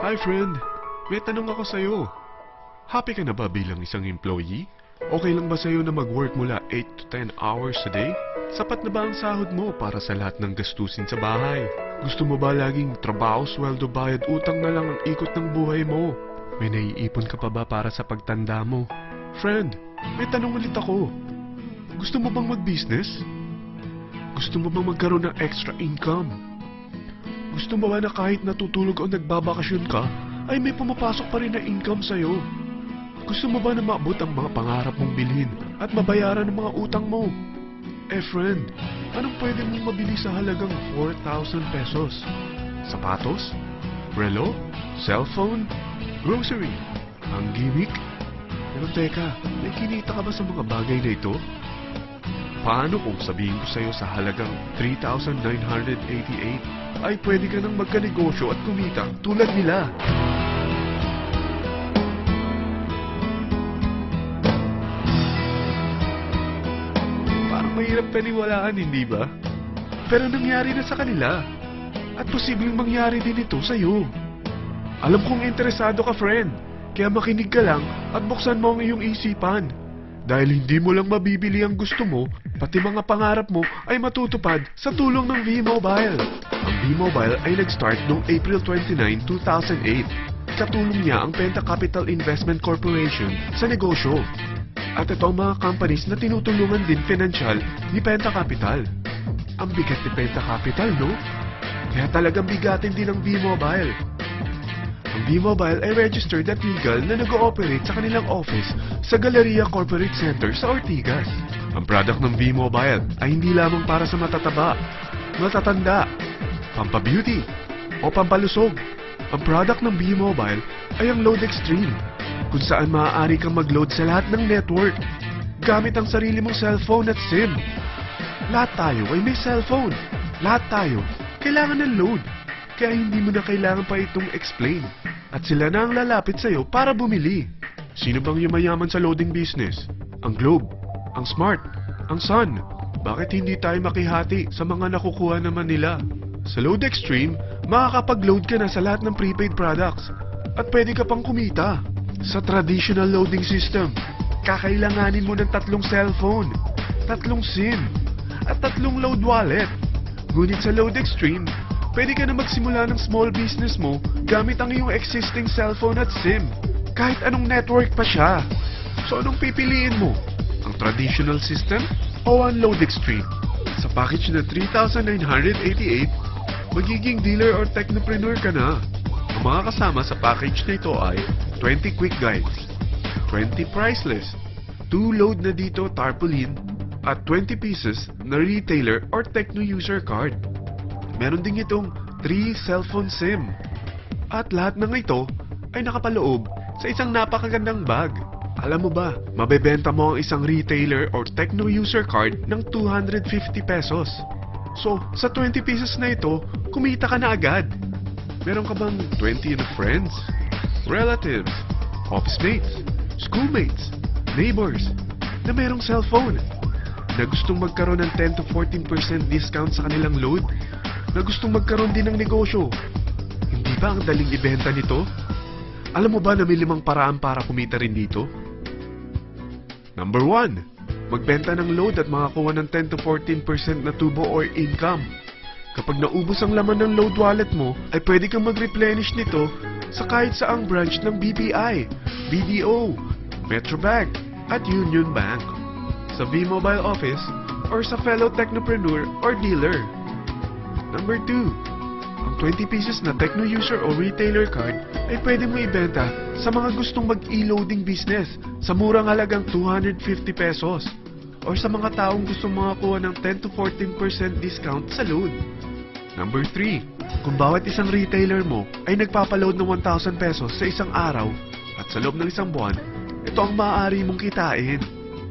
Hi friend, may tanong ako sa'yo. Happy ka na ba bilang isang employee? Okay lang ba sa'yo na mag-work mula 8 to 10 hours a day? Sapat na ba ang sahod mo para sa lahat ng gastusin sa bahay? Gusto mo ba laging trabaho, sweldo, bayad, utang na lang ang ikot ng buhay mo? May naiipon ka pa ba para sa pagtanda mo? Friend, may tanong ulit ako. Gusto mo bang mag-business? Gusto mo bang magkaroon ng extra income? Gusto mo ba na kahit natutulog o nagbabakasyon ka, ay may pumapasok pa rin na income sa'yo? Gusto mo ba na maabot ang mga pangarap mong bilhin at mabayaran ang mga utang mo? Eh friend, anong pwede mong mabili sa halagang 4,000 pesos? Sapatos? Relo? Cellphone? Grocery? Ang gimmick? Pero teka, may kinita ka ba sa mga bagay na ito? Paano kung sabihin ko sa'yo sa halagang 3,988 ay pwede ka nang magkanegosyo at kumita tulad nila? Parang mahirap paniwalaan, hindi ba? Pero nangyari na sa kanila. At posibleng mangyari din ito sa'yo. Alam kong interesado ka, friend. Kaya makinig ka lang at buksan mo ang iyong isipan. Dahil hindi mo lang mabibili ang gusto mo, pati mga pangarap mo ay matutupad sa tulong ng V-Mobile. Ang V-Mobile ay nag-start noong April 29, 2008. Katulong niya ang Penta Capital Investment Corporation sa negosyo. At ito ang mga companies na tinutulungan din financial ni Penta Capital. Ang bigat ni Penta Capital, no? Kaya talagang bigatin din ang V-Mobile. Ang V-Mobile ay registered at legal na nag-ooperate sa kanilang office sa Galleria Corporate Center sa Ortigas. Ang product ng V-Mobile ay hindi lamang para sa matataba, matatanda, pampabeauty, o pampalusog. Ang product ng V-Mobile ay ang Load Extreme, kung saan maaari kang mag-load sa lahat ng network gamit ang sarili mong cellphone at SIM. Lahat tayo ay may cellphone. Lahat tayo kailangan ng load. Kaya hindi mo na kailangan pa itong explain. At sila na ang lalapit sa'yo para bumili. Sino bang yumayaman sa loading business? Ang Globe, ang Smart, ang Sun. Bakit hindi tayo makihati sa mga nakukuha naman nila? Sa Load Extreme, makakapag-load ka na sa lahat ng prepaid products. At pwede ka pang kumita. Sa traditional loading system, kakailanganin mo ng 3 cellphone, 3 SIM, at 3 load wallet. Ngunit sa Load Extreme, pwede ka na magsimula ng small business mo gamit ang iyong existing cellphone at SIM. Kahit anong network pa siya. So anong pipiliin mo? Ang traditional system o ang Load Extreme? Sa package na 3,988, magiging dealer or technopreneur ka na. Ang mga kasama sa package na ito ay 20 quick guides, 20 price list, 2 load na dito tarpaulin, at 20 pieces na retailer or techno user card. Meron din itong 3 cellphone SIM. At lahat ng ito ay nakapaloob sa isang napakagandang bag. Alam mo ba, mabebenta mo ang isang retailer or techno user card ng 250 pesos. So, sa 20 pieces na ito, kumita ka na agad. Meron ka bang 20 na friends, relatives, office mates, schoolmates, neighbors na merong cellphone na gustong magkaroon ng 10 to 14% discount sa kanilang load? Na gustong magkaroon din ng negosyo? Hindi ba ang daling ibenta nito? Alam mo ba na may 5 paraan para kumita rin dito? Number 1, magbenta ng load at makakuha ng 10 to 14% na tubo or income. Kapag naubos ang laman ng load wallet mo, ay pwede kang mag-replenish nito sa kahit saang branch ng BPI, BDO, Metrobank, at Union Bank, sa V-Mobile office, or sa fellow technopreneur or dealer. Number 2, ang 20 pieces na techno user o retailer card ay pwede mo ibenta sa mga gustong mag-e-loading business sa murang halagang 250 pesos or sa mga taong gustong makakuha ng 10 to 14% discount sa load. Number 3, kung bawat isang retailer mo ay nagpapaload ng 1,000 pesos sa isang araw at sa loob ng isang buwan, ito ang maaari mong kitain.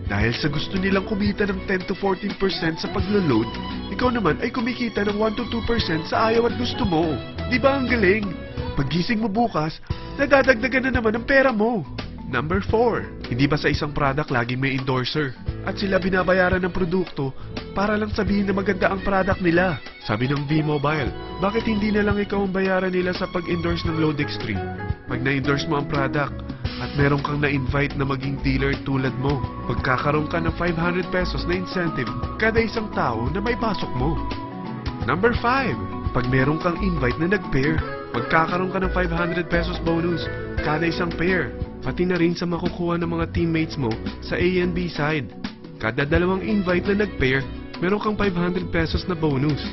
Dahil sa gusto nilang kumita ng 10 to 14% sa paglo-load, ikaw naman ay kumikita ng 1 to 2% sa ayaw at gusto mo. Di ba ang galing? Paggising mo bukas, nadadagdagan na naman ang pera mo. Number 4, hindi ba sa isang product laging may endorser? At sila binabayaran ng produkto para lang sabihin na maganda ang product nila? Sabi ng V-Mobile, bakit hindi na lang ikaw ang bayaran nila sa pag-endorse ng Load Extreme? Pag na-endorse mo ang product at meron kang na-invite na maging dealer tulad mo, magkakaroon ka ng 500 pesos na incentive kada isang tao na may pasok mo. Number 5, pag meron kang invite na nag-pair, magkakaroon ka ng 500 pesos bonus kada isang pair, pati na rin sa makukuha ng mga teammates mo sa A and B side. Kada dalawang invite na nag-pair, meron kang 500 pesos na bonus.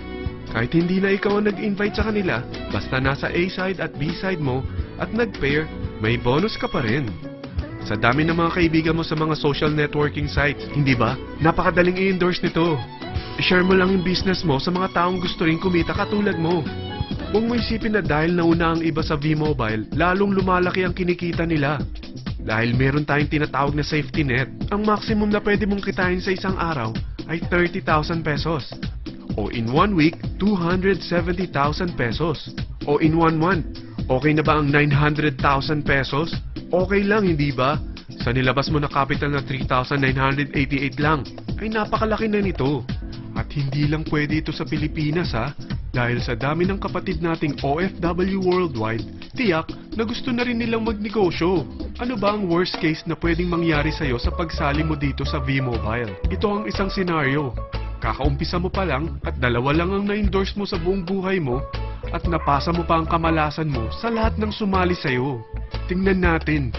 Kahit hindi na ikaw ang nag-invite sa kanila, basta nasa A side at B side mo at nag-pair, may bonus ka pa rin. Sa dami ng mga kaibigan mo sa mga social networking sites, hindi ba? Napakadaling i-endorse nito. I-share mo lang yung business mo sa mga taong gusto rin kumita katulad mo. Huwag mo isipin na dahil nauna ang iba sa V-Mobile, lalong lumalaki ang kinikita nila. Dahil meron tayong tinatawag na safety net, ang maximum na pwede mong kitain sa isang araw ay 30,000 pesos. O in 1 week, 270,000 pesos. O in 1 month, okay na ba ang 900,000 pesos? Okay lang, hindi ba? Sa nilabas mo na capital na 3,988 lang, ay napakalaki na nito. At hindi lang pwede ito sa Pilipinas ha, dahil sa dami ng kapatid nating OFW worldwide, tiyak na gusto na rin nilang magnegosyo. Ano ba ang worst case na pwedeng mangyari sa'yo sa pagsali mo dito sa V-Mobile? Ito ang isang senaryo. Kakaumpisa mo pa lang at dalawa lang ang na-endorse mo sa buong buhay mo at napasa mo pa ang kamalasan mo sa lahat ng sumali sa'yo. Tingnan natin.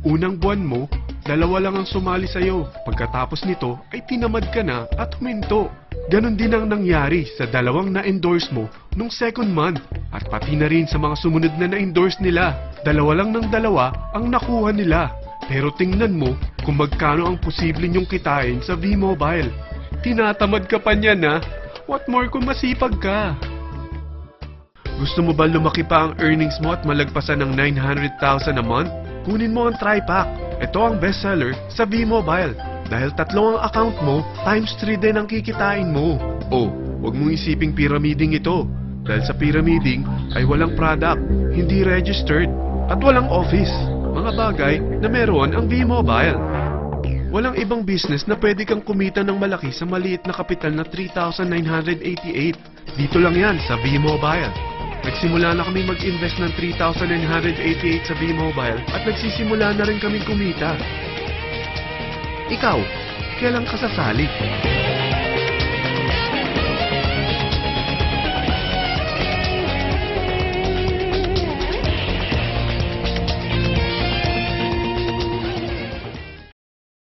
Unang buwan mo, dalawa lang ang sumali sa'yo. Pagkatapos nito ay tinamad ka na at huminto. Ganon din ang nangyari sa dalawang na-endorse mo nung second month at pati na rin sa mga sumunod na na-endorse nila. Dalawa lang ng dalawa ang nakuha nila. Pero tingnan mo kung magkano ang posible nyong kitain sa V-Mobile. Tinatamad ka pa niyan ha? What more kung masipag ka? Gusto mo ba lumaki pa ang earnings mo at malagpasan ng 900,000 a month? Kunin mo ang TriPack. Ito ang bestseller sa V-Mobile. Dahil 3 ang account mo, times 3 din ang kikitain mo. Oh, huwag mong isiping pyramiding ito. Dahil sa pyramiding ay walang product, hindi registered, at walang office. Mga bagay na meron ang V-Mobile. Walang ibang business na pwede kang kumita ng malaki sa maliit na kapital na 3,988. Dito lang yan sa V-Mobile. Nagsimula na kami mag-invest ng 3,988 sa V-Mobile at nagsisimula na rin kami kumita. Ikaw, kailan ka sasali?